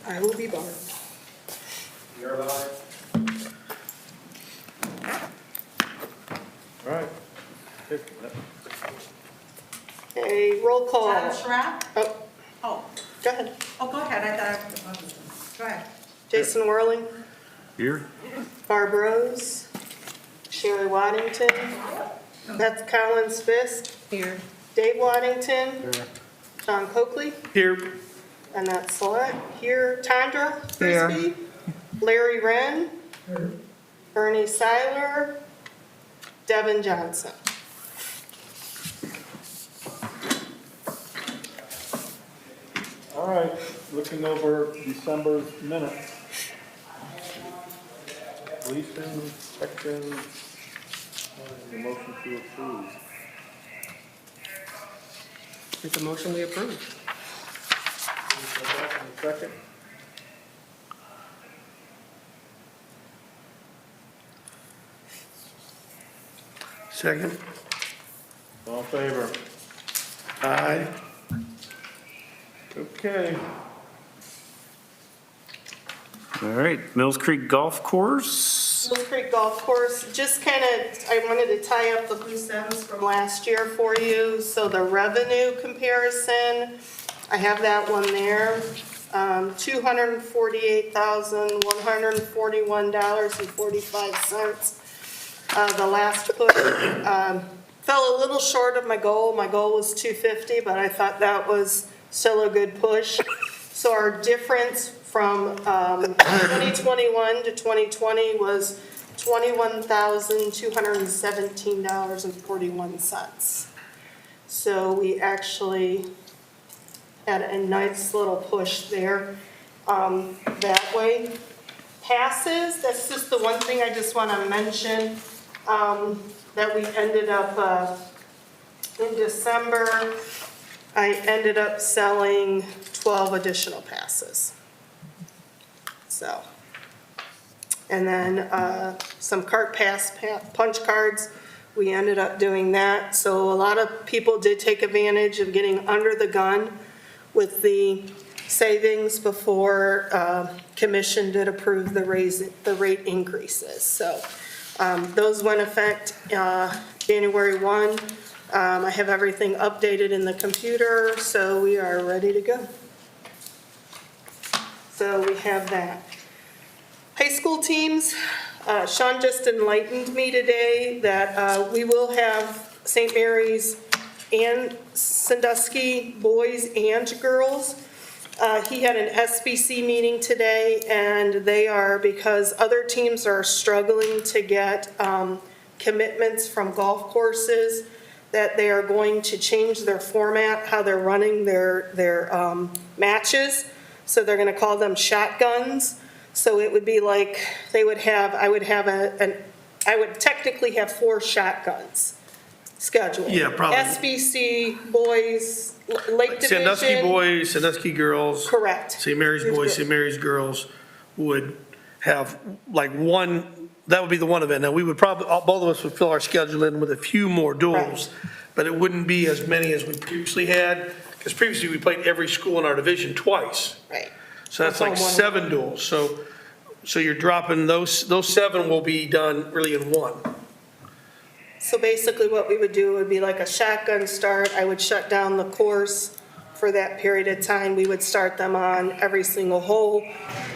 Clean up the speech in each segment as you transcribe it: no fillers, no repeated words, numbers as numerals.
I will be barred. You're live. All right. Okay, roll call. Madam Sharaf? Oh, Oh, go ahead. oh, go ahead, I thought, go ahead. Jason Whirling, Here. Barb Rose, Sherry Waddington, Beth Collins Fisk. Here. Dave Waddington. Here. John Coakley. Here. Annette Select. Here. Tandra Frisbee. Larry Wren. Bernie Seiler. Devin Johnson. All right, looking over December's minutes. Leeson, section, the motion to approve. It's a motion we approve. Second. Second. All in favor? Aye. Okay. All right, Mills Creek Golf Course. Mills Creek Golf Course, just kind of, I wanted to tie up the loose ends from last year for you. So the revenue comparison, I have that one there. $248,141.45. The last push fell a little short of my goal. My goal was 250, but I thought that was still a good push. So our difference from 2021 to 2020 was $21,217.41. So we actually had a nice little push there that way. Passes, that's just the one thing I just want to mention, that we ended up in December. I ended up selling 12 additional passes. So, and then some cart pass punch cards, we ended up doing that. So a lot of people did take advantage of getting under the gun with the savings before commission did approve the rate increases. So those went effect January 1. I have everything updated in the computer, so we are ready to go. So we have that. High school teams, Sean just enlightened me today that we will have St. Mary's and Sandusky boys and girls. He had an SBC meeting today, and they are, because other teams are struggling to get commitments from golf courses, that they are going to change their format, how they're running their matches. So they're going to call them shotguns. So it would be like I would technically have 4 shotguns scheduled. Yeah, probably. SBC boys, Lake Division. Sandusky boys, Sandusky girls. Correct. St. Mary's boys, St. Mary's girls would have like one, that would be the one event. Now, we would probably, both of us would fill our schedule in with a few more duels, but it wouldn't be as many as we previously had, because previously we played every school in our division twice. Right. So that's like 7 duels. So you're dropping, those 7 will be done really in one. So basically what we would do would be like a shotgun start. I would shut down the course for that period of time. We would start them on every single hole,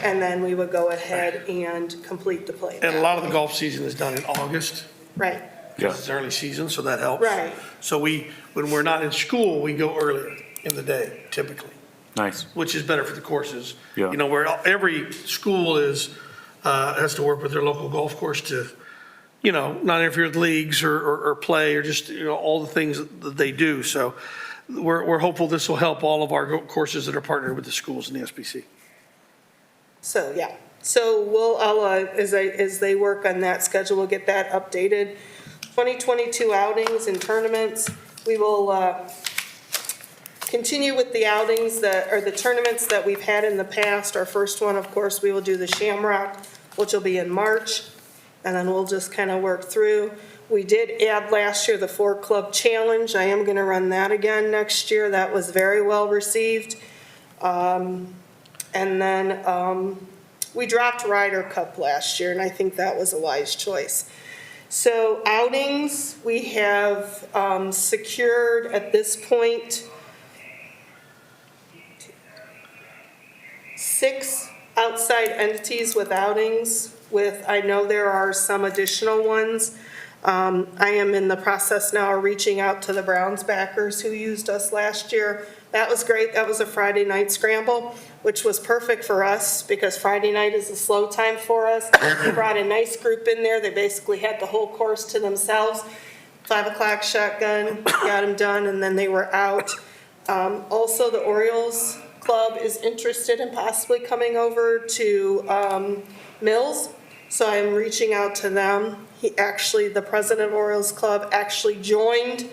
and then we would go ahead and complete the play. And a lot of the golf season is done in August, Right, because it's early season, so that helps. right. So when we're not in school, we go earlier in the day typically, Nice. which is better for the courses. Yeah. You know, where every school has to work with their local golf course to, you know, not interfere with leagues or play or just, you know, all the things that they do. So we're hopeful this will help all of our courses that are partnered with the schools in the SBC. So, yeah. So as they work on that schedule, we'll get that updated. 2022 outings and tournaments, we will continue with the outings the tournaments that we've had in the past. Our first one, of course, we will do the Shamrock, which will be in March, and then we'll just kind of work through. We did add last year the 4-club challenge. I am going to run that again next year. That was very well received. And then we dropped Ryder Cup last year, and I think that was a wise choice. So outings, we have secured at this point 6 outside entities with outings, I know there are some additional ones. I am in the process now of reaching out to the Browns backers who used us last year. That was great. That was a Friday night scramble, which was perfect for us because Friday night is a slow time for us. We brought a nice group in there. They basically had the whole course to themselves. 5 o'clock shotgun, got them done, and then they were out. Also, the Orioles Club is interested in possibly coming over to Mills, so I'm reaching out to them. The president of Orioles Club actually joined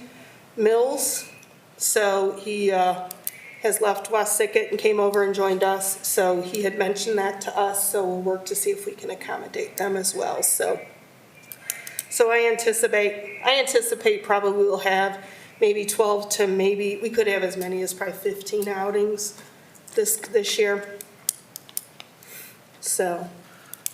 Mills, so he has left Wasicket and came over and joined us. So he had mentioned that to us, so we'll work to see if we can accommodate them as well. So I anticipate probably we'll have maybe 12 to we could have as many as probably 15 outings this year. So.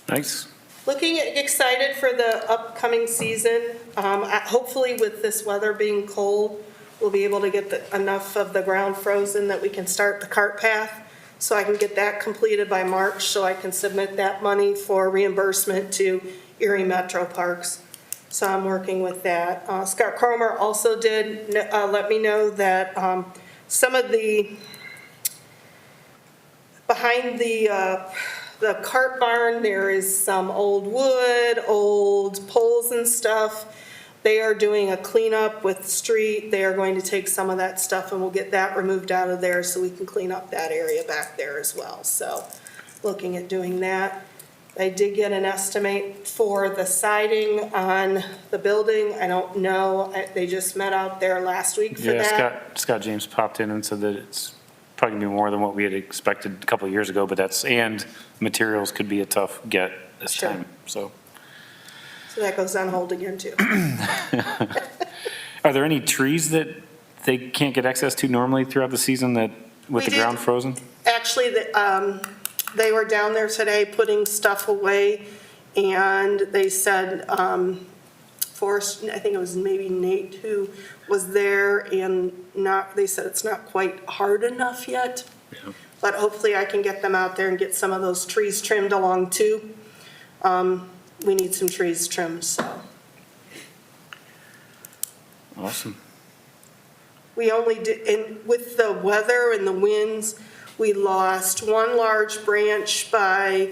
Nice. Excited for the upcoming season. Hopefully with this weather being cold, we'll be able to get enough of the ground frozen that we can start the cart path. So I can get that completed by March, so I can submit that money for reimbursement to Erie Metro Parks. So I'm working with that. Scott Cromer also did let me know that some of behind the cart barn, there is some old wood, old poles and stuff. They are doing a cleanup with the street. They are going to take some of that stuff and we'll get that removed out of there so we can clean up that area back there as well. So looking at doing that. I did get an estimate for the siding on the building. I don't know. They just met out there last week for that. Yeah, Scott James popped in and said that it's probably gonna be more than what we had expected a couple of years ago, but and materials could be a tough get this Sure. time, so. So that goes on hold again too. Are there any trees that they can't get access to normally throughout the season with We the did. ground frozen? Actually, they were down there today putting stuff away, and they said, Forrest, I think it was maybe Nate who was there, and they said it's not quite hard enough yet. Yeah. But hopefully I can get them out there and get some of those trees trimmed along too. We need some trees trimmed, so. Awesome. We only did, and with the weather and the winds, we lost one large branch by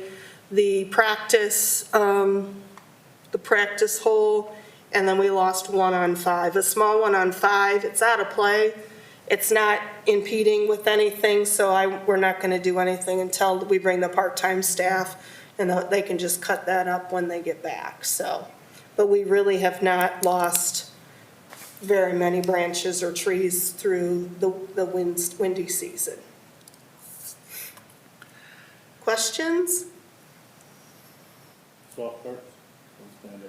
the practice hole, and then we lost one on 5, a small one on 5. It's out of play. It's not impeding with anything, so we're not going to do anything until we bring the part-time staff, and they can just cut that up when they get back. So, but we really have not lost very many branches or trees through the windy season. Questions? Golf carts? Don't stand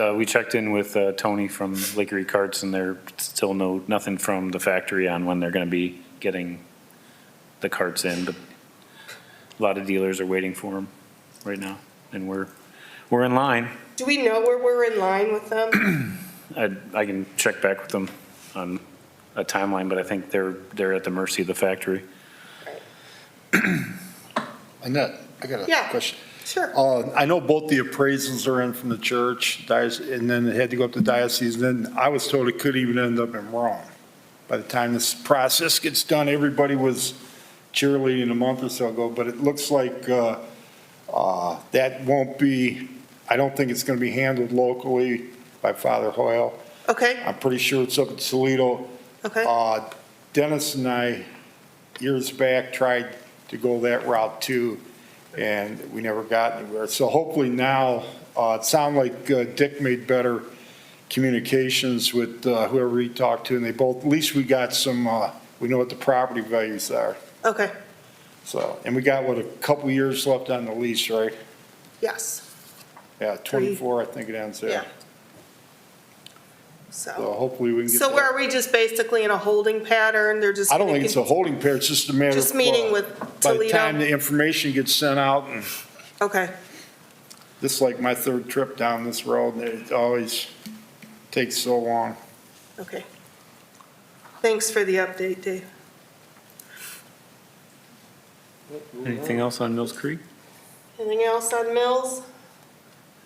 up. We checked in with Tony from Lake Erie Carts, and there's still nothing from the factory on when they're gonna be getting the carts in, but a lot of dealers are waiting for them right now, and we're in line. Do we know where we're in line with them? I can check back with them on a timeline, but I think they're at the mercy of the factory. Annette, I got Yeah. a question. Sure. I know both the appraisals are in from the church, and then it had to go up to diocese, and then I was told it could even end up in Rome. By the time this process gets done, everybody was cheerleading a month or so ago, but it looks like that won't be, I don't think it's going to be handled locally by Father Hoyle. Okay, I'm pretty sure it's up at Toledo. okay, Dennis and I, years back, tried to go that route too, and we never got anywhere. So hopefully now, it sounded like Dick made better communications with whoever he talked to, and they both, at least we got some, we know what the property values are. okay, So, and we got, a couple years left on the lease, right? yes, Yeah, 24, I think it ends there. yeah. So So, hopefully we can get so that. where are we just basically in a holding pattern? They're just. I don't think it's a holding pair, it's just a matter of. Just meeting with By the time Toledo? the information gets sent out, and Okay, this is like my third trip down this road, and it always takes so long. okay. Thanks for the update, Dave. Anything else on Mills Creek? Anything else on Mills?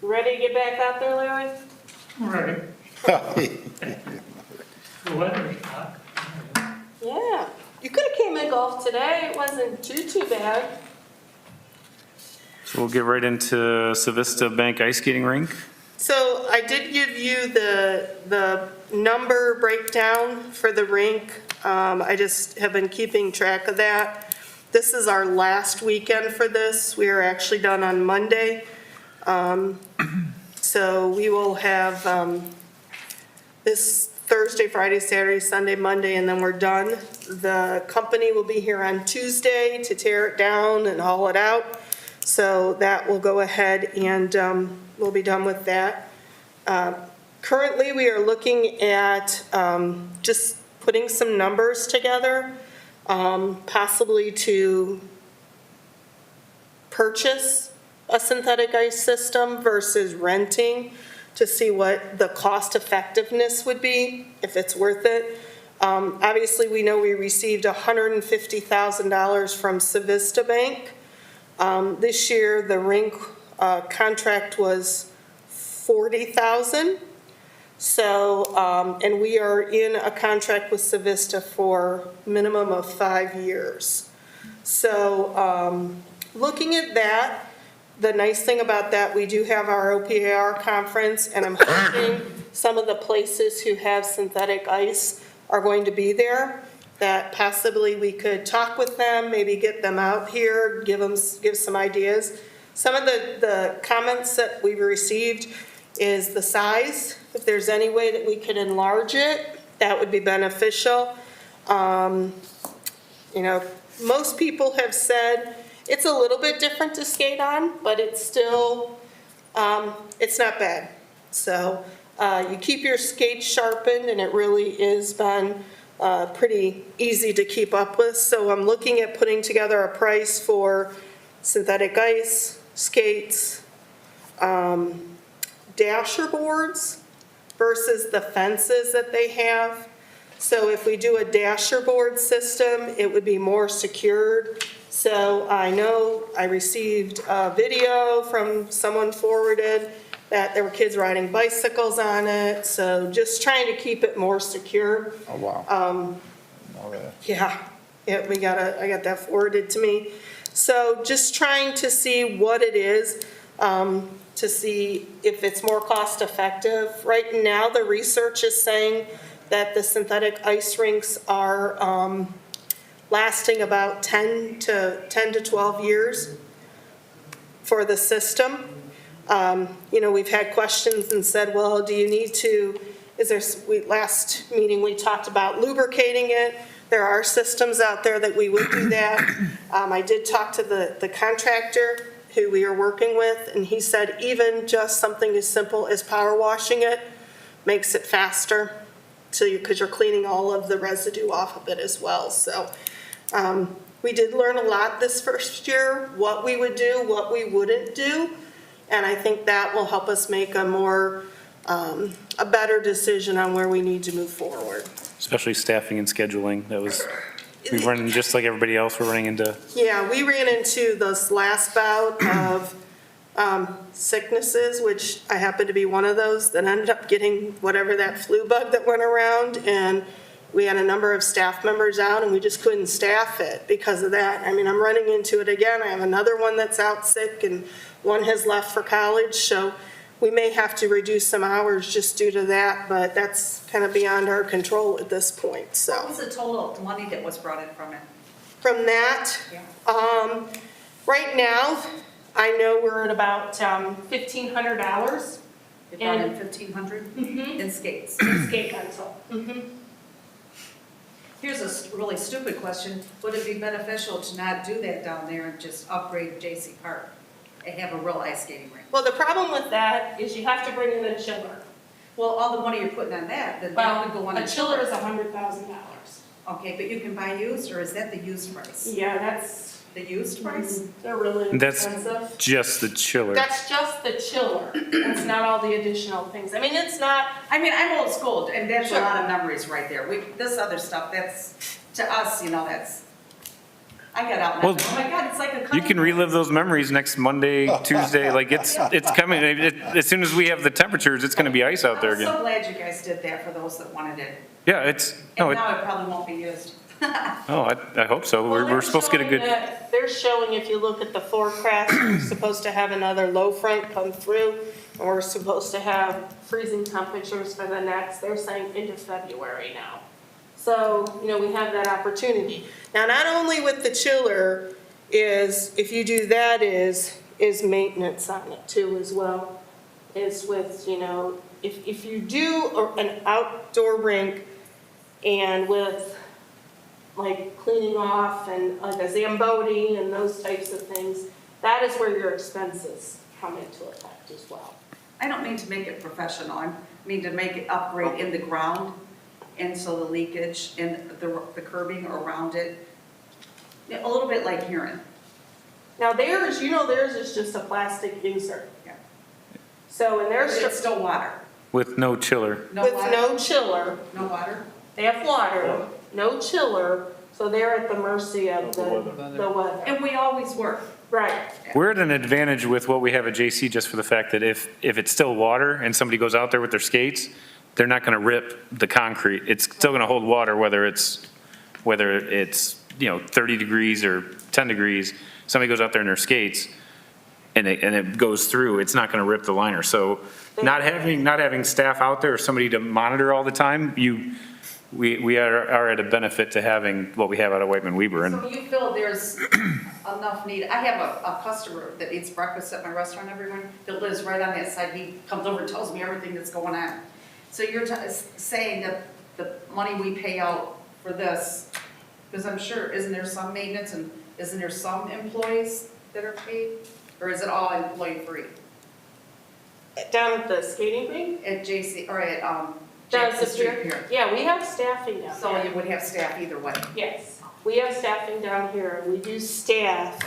Ready to get back out there, Larry? Right. The weather's hot. Yeah. You could have came and golfed today. It wasn't too bad. So we'll get right into Vista Bank Ice Skating Rink. So I did give you the number breakdown for the rink. I just have been keeping track of that. This is our last weekend for this. We are actually done on Monday. So we will have this Thursday, Friday, Saturday, Sunday, Monday, and then we're done. The company will be here on Tuesday to tear it down and haul it out. So that will go ahead and we'll be done with that. Currently, we are looking at just putting some numbers together, possibly to purchase a synthetic ice system versus renting to see what the cost effectiveness would be, if it's worth it. Obviously, we know we received $150,000 from Vista Bank. This year, the rink contract was $40,000. So, and we are in a contract with Vista for minimum of 5 years. So, looking at that, the nice thing about that, we do have our OPAR conference, and I'm hoping some of the places who have synthetic ice are going to be there, that possibly we could talk with them, maybe get them out here, give some ideas. Some of the comments that we've received is the size. If there's any way that we could enlarge it, that would be beneficial. You know, most people have said it's a little bit different to skate on, but it's still, it's not bad. So you keep your skates sharpened, and it really is been pretty easy to keep up with. So I'm looking at putting together a price for synthetic ice, skates, dasher boards versus the fences that they have. So if we do a dasher board system, it would be more secured. So I know I received a video from someone forwarded that there were kids riding bicycles on it. So just trying to keep it more secure. Oh, wow. Okay. Yeah, I got that forwarded to me. So just trying to see what it is, to see if it's more cost effective. Right now, the research is saying that the synthetic ice rinks are lasting about 10 to 12 years for the system. You know, we've had questions and said, well, do you need to, last meeting we talked about lubricating it. There are systems out there that we would do that. I did talk to the contractor who we are working with, and he said even just something as simple as power washing it makes it faster, because you're cleaning all of the residue off of it as well. So we did learn a lot this first year, what we would do, what we wouldn't do, and I think that will help us make a better decision on where we need to move forward. Especially staffing and scheduling. We run just like everybody else, we're running into. Yeah, we ran into this last bout of sicknesses, which I happen to be one of those that ended up getting whatever that flu bug that went around, and we had a number of staff members out, and we just couldn't staff it because of that. I mean, I'm running into it again. I have another one that's out sick, and one has left for college, so we may have to reduce some hours just due to that, but that's kind of beyond our control at this point, so. What was the total money that was brought in from it? From that, Yeah. right now, I know we're at about $1,500 They brought in 1,500 in skates. skate rental. Here's a really stupid question. Would it be beneficial to not do that down there and just upgrade J.C. Park and have a real ice skating rink? Well, the problem with that is you have to bring in a chiller. Well, all the money you're putting on that, then that would go on A chiller is $100,000. Okay, but you can buy used, or is that the used price? Yeah, that's, The used price? they're really That's expensive. just the chiller. That's just the chiller. That's not all the additional things. I mean, it's not, I mean, I'm old school, and that's a Sure. lot of memories right there. This other stuff, that's, to us, that's, I got out and I Well, went, oh my God, it's like a. You can relive those memories next Monday, Tuesday, like it's coming. As soon as we have the temperatures, it's gonna be ice out there I'm so again. glad you guys did that for those that wanted it. Yeah, And now it probably won't be used. I hope so. well, We're they're supposed to get a showing good, that- They're showing, if you look at the forecast, we're supposed to have another low front come through, and we're supposed to have freezing temperatures for the next, they're saying into February now. So, we have that opportunity. Now, not only with the chiller if you do that is maintenance on it too as well. Is with, if you do an outdoor rink and with like cleaning off and like a Zamboni and those types of things, that is where your expenses come into effect as well. I don't mean to make it professional, I mean to make it upgrade in the ground, and so the leakage and the curbing around it, a little bit like Huron. Now theirs is just a plastic insert. Yeah. So, and It's theirs, still water. with no chiller. No with water? no chiller, No water? they have water, no chiller, so they're at the mercy of the weather. And we always were. Right, We're at an advantage with what we have at JC just for the fact that if it's still water and somebody goes out there with their skates, they're not gonna rip the concrete. It's still gonna hold water whether it's 30 degrees or 10 degrees. Somebody goes out there in their skates and it goes through, it's not gonna rip the liner. So not having staff out there or somebody to monitor all the time, we are at a benefit to having what we have out of Whiteman Weber. And So you feel there's enough need, I have a customer that eats breakfast at my restaurant every morning, that lives right on that side, he comes over and tells me everything that's going on. So you're saying that the money we pay out for this, because I'm sure, isn't there some maintenance and isn't there some employees that are paid? Or is it all employee free? down at the skating rink, At JC, or at, down Jackson at the Street pier. here? Yeah, we have staffing down So there. you would have staff either way? Yes, we have staffing down here, we do staff.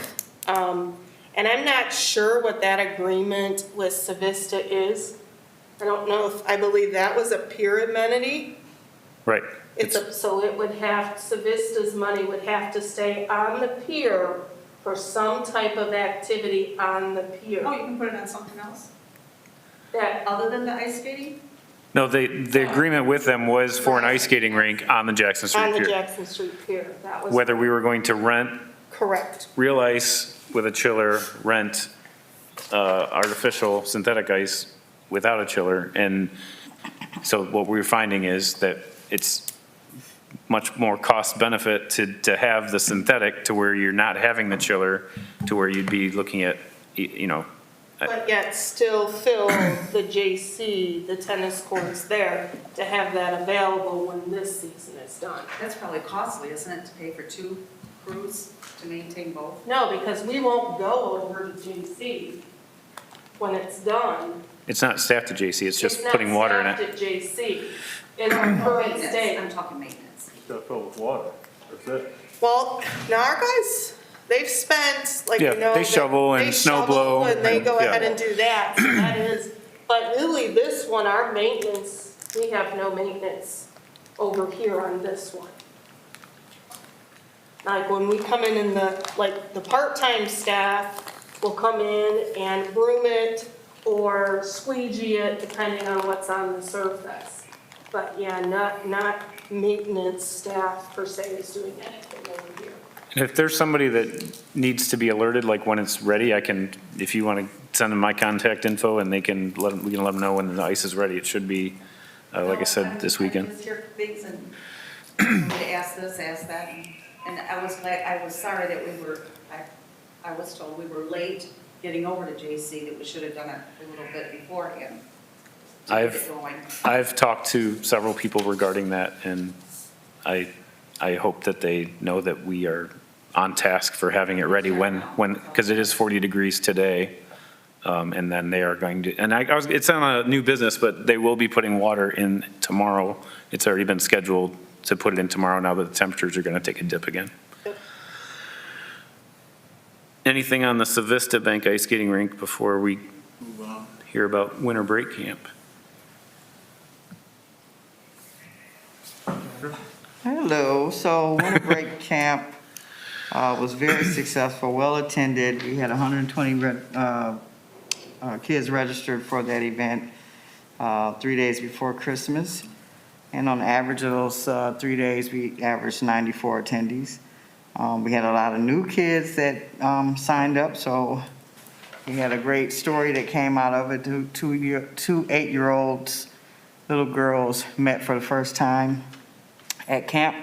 And I'm not sure what that agreement with Vista is. I don't know I believe that was a pier amenity. right. So it would have, Vista's money would have to stay on the pier for some type of activity on the pier. Oh, you can put it on something else, That, other than the ice skating? No, the agreement with them was for an ice skating rink on the Jackson on Street the Pier. Jackson Street Pier, that was. Whether we were going to rent Correct. real ice with a chiller, rent artificial synthetic ice without a chiller. And so what we're finding is that it's much more cost benefit to have the synthetic to where you're not having the chiller, to where you'd be looking at, But yet still fill the JC, the tennis courts there, to have that available when this season is done. That's probably costly, isn't it, to pay for 2 crews to maintain both? No, because we won't go over to JC when it's done. it's not staffed at JC, it's just It's not putting water in staffed it. at JC. It's our current Maintenance, state. I'm talking maintenance. Gotta fill with water, that's it. Well, now our guys, they've spent, like, Yeah, they shovel and they snow shovel blow and they and- go yeah. ahead and do that, so that is, but really this one, our maintenance, we have no maintenance over here on this one. Like when we come in the part-time staff will come in and broom it or squeegee it, depending on what's on the surface. But yeah, not maintenance staff per se is doing anything over here. And if there's somebody that needs to be alerted, like when it's ready, if you want to send them my contact info and we can let them know when the ice is ready. It should be, like I said, this I weekend. just hear things and somebody ask this, ask that, and I was sorry that I was told we were late getting over to JC, that we should have done it a little bit beforehand to get it going. I've talked to several people regarding that, and I hope that they know that we are on task for having it ready because it is 40 degrees today. And then they are going to, and it's on a new business, but they will be putting water in tomorrow. It's already been scheduled to put it in tomorrow now that the temperatures are going to take a dip again. Anything on the Vista Bank ice skating rink before we hear about winter break camp? Hello, so winter break camp was very successful, well attended. We had 120 kids registered for that event 3 days before Christmas. And on average of those 3 days, we averaged 94 attendees. We had a lot of new kids that signed up, so we had a great story that came out of it. Two 8-year-olds, little girls, met for the first time at camp,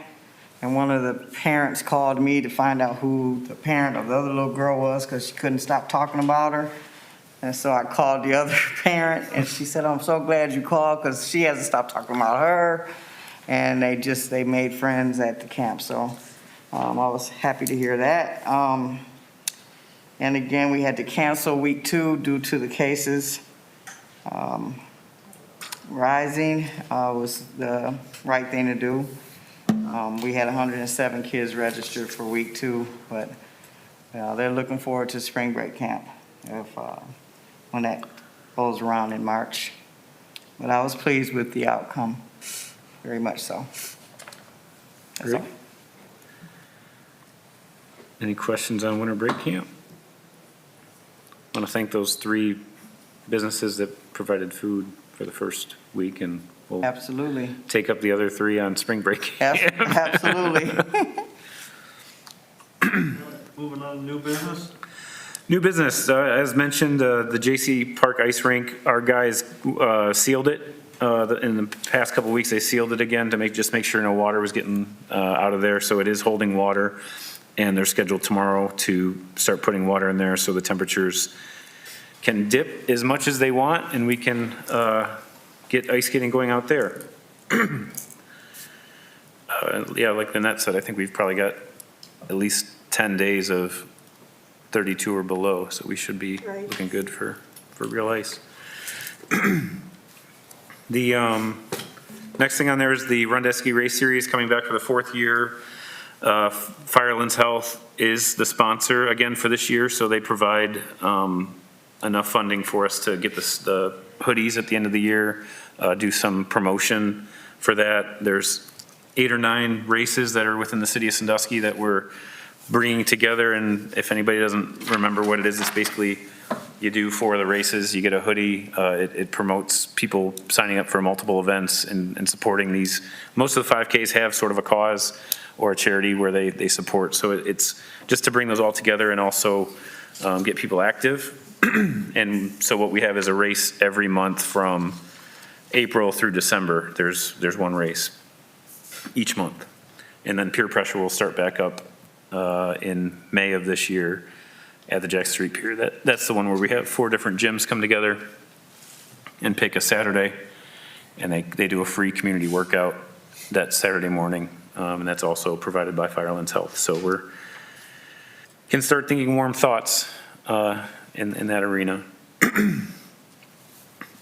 and one of the parents called me to find out who the parent of the other little girl was because she couldn't stop talking about her. And so I called the other parent, and she said, "I'm so glad you called because she hasn't stopped talking about her." And they made friends at the camp, so I was happy to hear that. And again, we had to cancel week 2 due to the cases rising. Was the right thing to do. We had 107 kids registered for week 2, but they're looking forward to spring break camp when that goes around in March. But I was pleased with the outcome, very much so. That's all. Great. Any questions on winter break camp? I want to thank those 3 businesses that provided food for the first week, and we'll Absolutely. take up the other 3 on spring break. Absolutely. Moving on to new business? New business, as mentioned, the J.C. Park Ice Rink, our guys sealed it. In the past couple of weeks, they sealed it again to make sure no water was getting out of there, so it is holding water. And they're scheduled tomorrow to start putting water in there so the temperatures can dip as much as they want, and we can get ice skating going out there. Yeah, like Lynette said, I think we've probably got at least 10 days of 32 or below, so we should be Right. looking good for real ice. The next thing on there is the Rundesk race series coming back for the 4th year. Firelands Health is the sponsor again for this year, so they provide enough funding for us to get the hoodies at the end of the year, do some promotion for that. There's 8 or 9 races that are within the city of Sandusky that we're bringing together, and if anybody doesn't remember what it is, it's basically you do 4 of the races, you get a hoodie. It promotes people signing up for multiple events and supporting these. Most of the 5Ks have sort of a cause or a charity where they support. So it's just to bring those all together and also get people active. And so what we have is a race every month from April through December. There's one race each month. And then peer pressure will start back up in May of this year at the Jackson Street Pier. That's the one where we have 4 different gyms come together and pick a Saturday, and they do a free community workout that Saturday morning. And that's also provided by Firelands Health. So we can start thinking warm thoughts in that arena.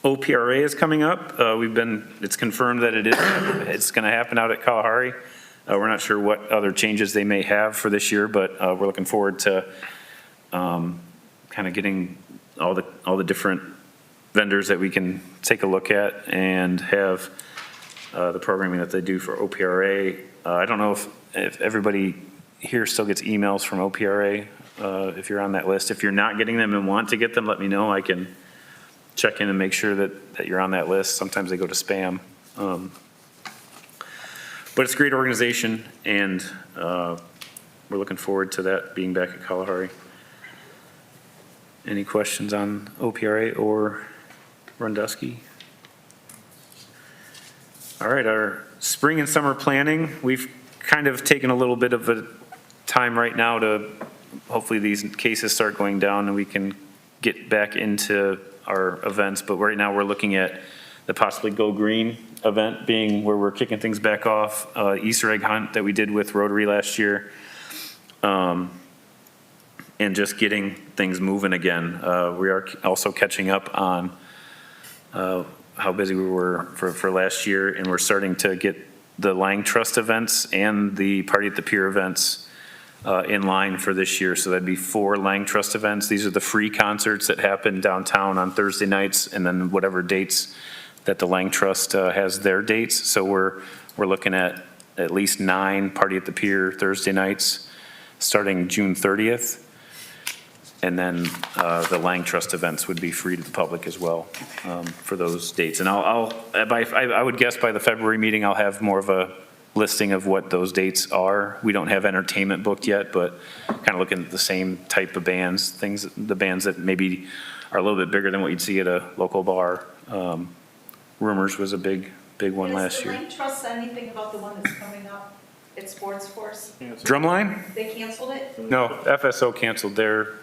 OPRA is coming up. It's confirmed that it's going to happen out at Kalahari. We're not sure what other changes they may have for this year, but we're looking forward to kind of getting all the different vendors that we can take a look at and have the programming that they do for OPRA. I don't know if everybody here still gets emails from OPRA, if you're on that list. If you're not getting them and want to get them, let me know. I can check in and make sure that you're on that list. Sometimes they go to spam. But it's a great organization, and we're looking forward to that being back at Kalahari. Any questions on OPRA or Rundesk? All right, our spring and summer planning, we've kind of taken a little bit of a time right now to hopefully these cases start going down and we can get back into our events. But right now we're looking at the possibly Go Green event being where we're kicking things back off, Easter egg hunt that we did with Rotary last year. and just getting things moving again. We are also catching up on how busy we were for last year, and we're starting to get the Lang Trust events and the Party at the Pier events in line for this year. So that'd be 4 Lang Trust events. These are the free concerts that happen downtown on Thursday nights, and then whatever dates that the Lang Trust has their dates. So we're looking at least 9 Party at the Pier Thursday nights, starting June 30th. And then the Lang Trust events would be free to the public as well for those dates. And I would guess by the February meeting, I'll have more of a listing of what those dates are. We don't have entertainment booked yet, but kind of looking at the same type of bands, the bands that maybe are a little bit bigger than what you'd see at a local bar. Rumors was a big one last year. Does the Rink Trust say anything about the one that's coming up at Sports Force? Drumline? They canceled it? No, FSO canceled their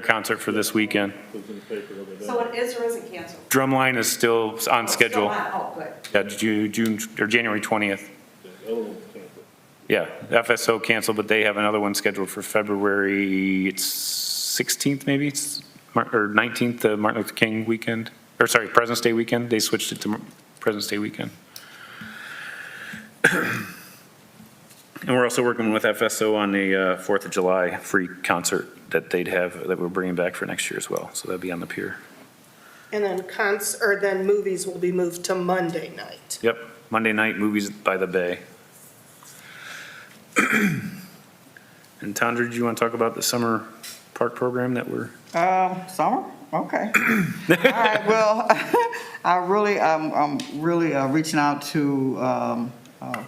concert for this weekend. So it is or isn't canceled? Drumline is still on schedule. Oh, good. Yeah, June, or January 20th. Yeah, FSO canceled, but they have another one scheduled for February, it's 16th maybe, or 19th, the Martin Luther King weekend, or sorry, President's Day weekend. They switched it to President's Day weekend. And we're also working with FSO on the 4th of July free concert that they'd have, that we're bringing back for next year as well. So that'll be on the pier. And then movies will be moved to Monday night. Yep, Monday night, movies by the bay. And Tondra, did you want to talk about the summer park program that we're? Summer? Okay. All right, well, I'm really reaching out to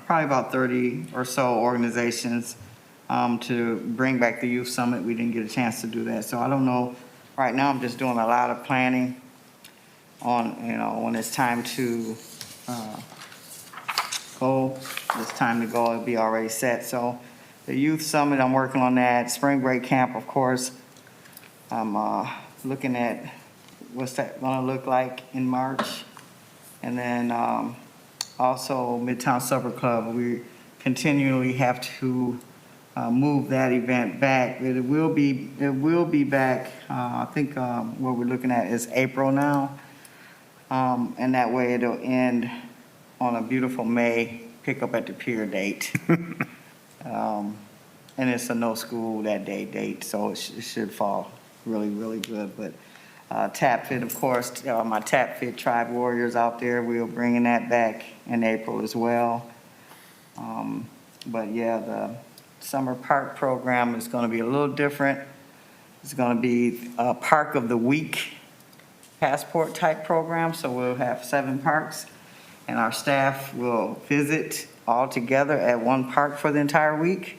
probably about 30 or so organizations to bring back the youth summit. We didn't get a chance to do that, so I don't know. Right now, I'm just doing a lot of planning on, when it's time to go. It's time to go. It'll be already set. So the youth summit, I'm working on that. Spring break camp, of course. I'm looking at what's that going to look like in March. And then also Midtown Supper Club, we continually have to move that event back. It will be back. I think what we're looking at is April now. And that way it'll end on a beautiful May pick-up at the pier date. And it's a no school that day date, so it should fall really, really good. But Tap Fit, of course, my Tap Fit Tribe Warriors out there, we're bringing that back in April as well. But yeah, the summer park program is going to be a little different. It's going to be a Park of the Week passport type program, so we'll have 7 parks, and our staff will visit all together at one park for the entire week,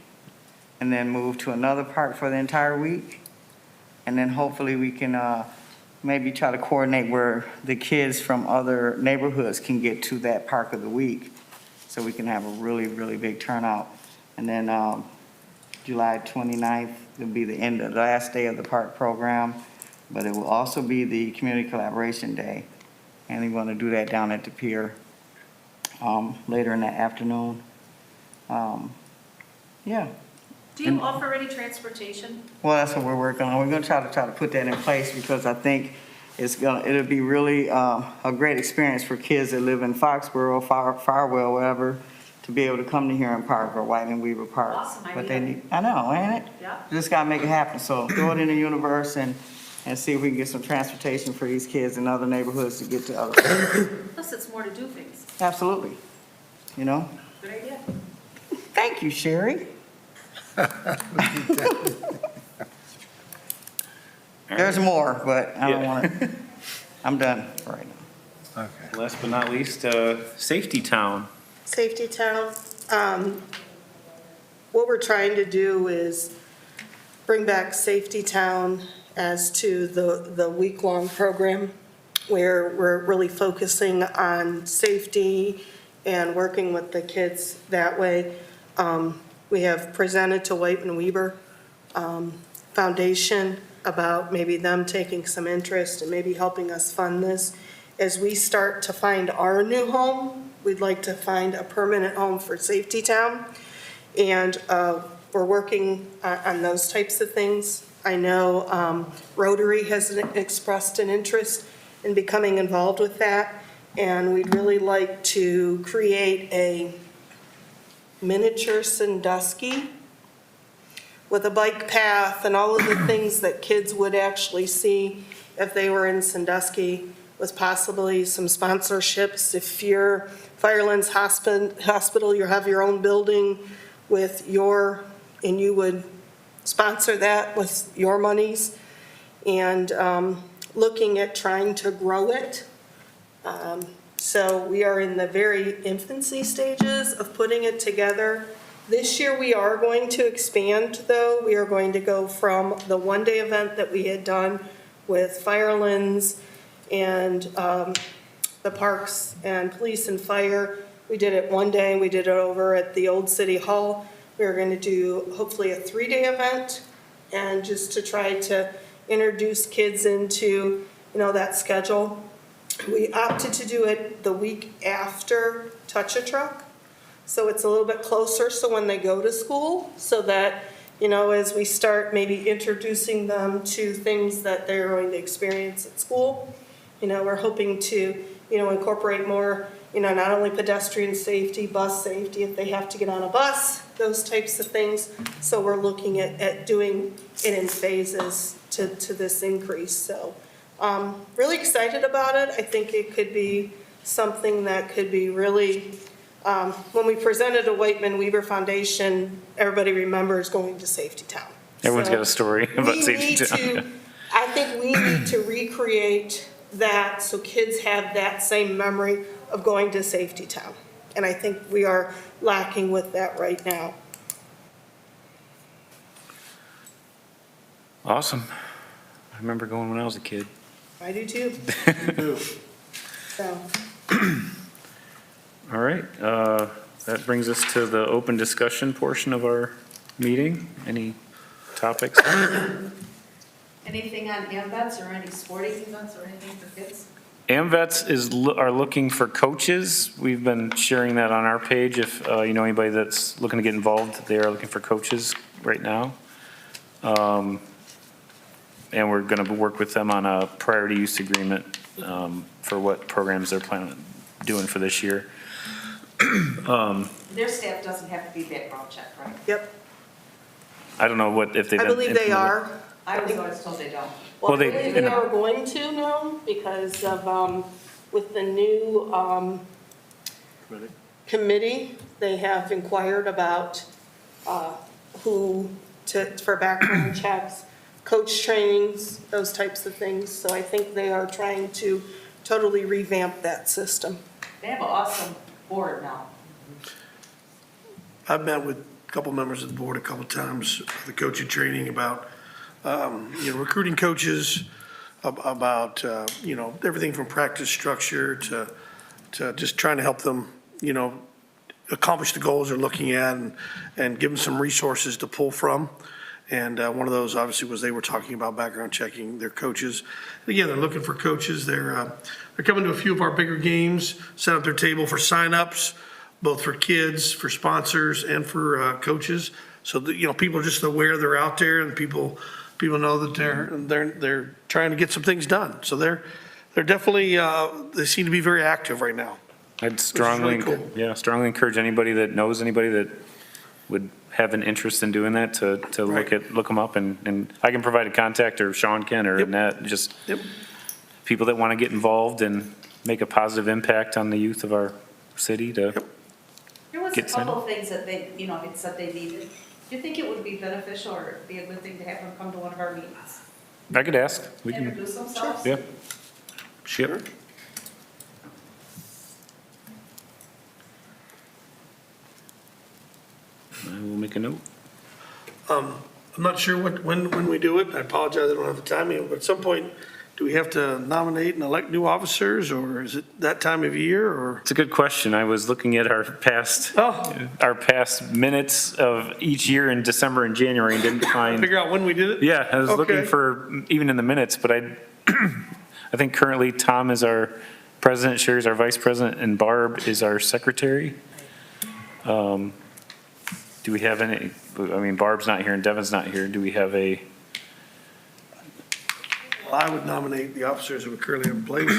and then move to another park for the entire week. And then hopefully we can maybe try to coordinate where the kids from other neighborhoods can get to that Park of the Week, so we can have a really, really big turnout. And then July 29th will be the last day of the park program, but it will also be the Community Collaboration Day. And we want to do that down at the pier later in the afternoon. Yeah. Do you offer any transportation? Well, that's what we're working on. We're going to try to put that in place, because I think it'll be really a great experience for kids that live in Foxborough, Farwell, wherever, to be able to come to Huron Park or White and Weaver Park. Awesome But they idea. need, I know, ain't it? Yeah. Just got to make it happen. So throw it in the universe and see if we can get some transportation for these kids in other neighborhoods to get to other places. Plus, it's more to do things. Absolutely. Good idea. Thank you, Sherry. There's more, but I don't want to. I'm done right now. Okay. Last but not least, Safety Town. Safety Town, what we're trying to do is bring back Safety Town as to the week-long program, where we're really focusing on safety and working with the kids that way. We have presented to White and Weaver Foundation about maybe them taking some interest and maybe helping us fund this. As we start to find our new home, we'd like to find a permanent home for Safety Town. And we're working on those types of things. I know Rotary has expressed an interest in becoming involved with that, and we'd really like to create a miniature Sandusky with a bike path and all of the things that kids would actually see if they were in Sandusky, with possibly some sponsorships. If you're Firelands Hospital, you have your own building with and you would sponsor that with your monies, and looking at trying to grow it. So we are in the very infancy stages of putting it together. This year, we are going to expand, though. We are going to go from the one-day event that we had done with Firelands and the parks and police and fire. We did it one day. We did it over at the old city hall. We're going to do hopefully a 3-day event, and just to try to introduce kids into, that schedule. We opted to do it the week after Touch-a-Truck, so it's a little bit closer, so when they go to school, so that, as we start maybe introducing them to things that they're going to experience at school, we're hoping to, incorporate more, not only pedestrian safety, bus safety, if they have to get on a bus, those types of things. So we're looking at doing it in phases to this increase. So really excited about it. I think it could be something that could be really, when we presented to Whiteman Weaver Foundation, everybody remembers going to Safety Town. Everyone's So got a story about Safety Town. I think we need to recreate that so kids have that same memory of going to Safety Town. And I think we are lacking with that right now. Awesome. I remember going when I was a kid. I do too. So, All right, that brings us to the open discussion portion of our meeting. Any topics? Anything on AMVets or any sporting events or anything for kids? AMVets are looking for coaches. We've been sharing that on our page. If you know anybody that's looking to get involved, they are looking for coaches right now. And we're going to work with them on a priority use agreement for what programs they're planning on doing for this year. Their staff doesn't have to be background checked, right? yep, I don't know if they've I been believe they implemented. are. I was always told they don't. Well, Well, they- I believe they are going to now because of, with the new committee, they have inquired about for background checks, coach trainings, those types of things. So I think they are trying to totally revamp that system. They have an awesome board now. I've met with a couple members of the board a couple times, the coaching training about, recruiting coaches, about, everything from practice structure to just trying to help them, accomplish the goals they're looking at and give them some resources to pull from. And one of those obviously was they were talking about background checking their coaches. Again, they're looking for coaches. They're coming to a few of our bigger games, set up their table for signups, both for kids, for sponsors, and for coaches. So that, people are just aware they're out there, and people know that they're trying to get some things done. So they're definitely they seem to be very active right now. I'd strongly, really cool. strongly encourage anybody that knows anybody that would have an interest in doing that to Right. look them up, and I can provide a contact, or Sean can, or Yep. Annette, just Yep. people that want to get involved and make a positive impact on the youth of our city to. Yep. There was a Get sent. couple of things that they, had said they needed. Do you think it would be beneficial or be a good thing to have them come to one of our meetings? I could ask. We can, Introduce themselves? yeah. Sure. I will make a note. I'm not sure when we do it. I apologize, I don't have the timing, but at some point, do we have to nominate and elect new officers, or is it that time of year, or? It's a good question. I was looking at our past minutes of each year in December and January and didn't find. Figure out when we did it? Yeah, I was looking Okay. for, even in the minutes, but I think currently Tom is our president, Sherry's our vice president, and Barb is our secretary. Do we have any, Barb's not here and Devin's not here. Do we have a I would nominate the officers who are currently in place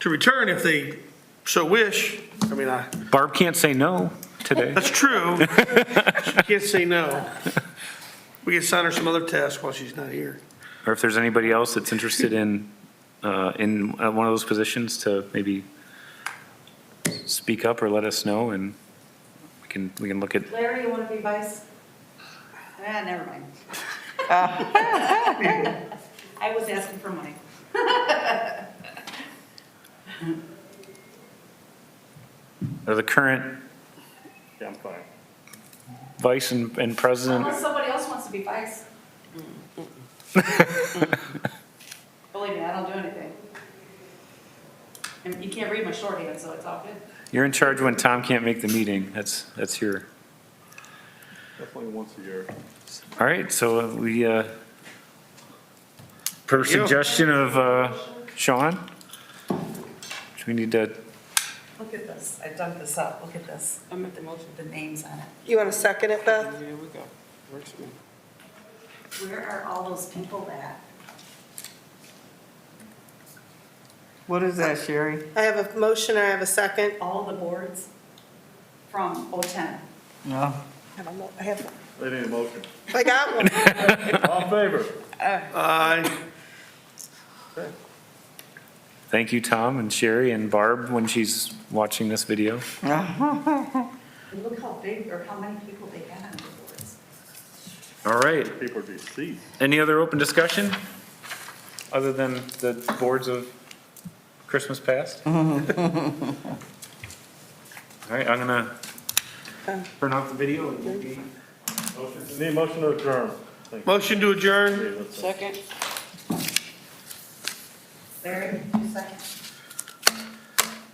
to return if they so wish. I mean, Barb can't say no today. that's true. She can't say no. We can assign her some other tasks while she's not here. Or if there's anybody else that's interested in one of those positions to maybe speak up or let us know, and we can look at, Larry, you want to be vice? Never mind. I was asking for money. or the current Yeah, I'm fine. vice and president. Unless somebody else wants to be vice. Believe me, I don't do anything. And you can't read my shorthand, so it's all good. You're in charge when Tom can't make the meeting. That's your, Definitely once a year. all right, so we, per suggestion of Sean, we need to, Look at this. I dug this up. Look at this. I'm at the motion. The names on it. You want to second it, Beth? Here we go. Works for me. Where are all those people at? What is that, Sherry? I have a motion, I have a second. All the boards from 010. No. They need a motion. I got one. All in favor? Aye. thank you, Tom and Sherry and Barb, when she's watching this video. And look how big or how many people they had on the boards. All right, People are deceased. any other open discussion? Other than the boards of Christmas past? All right, I'm gonna turn off the video and we'll be. Need a motion to adjourn. Thank you. Motion to adjourn. Okay, let's- Second? Larry, 2 seconds.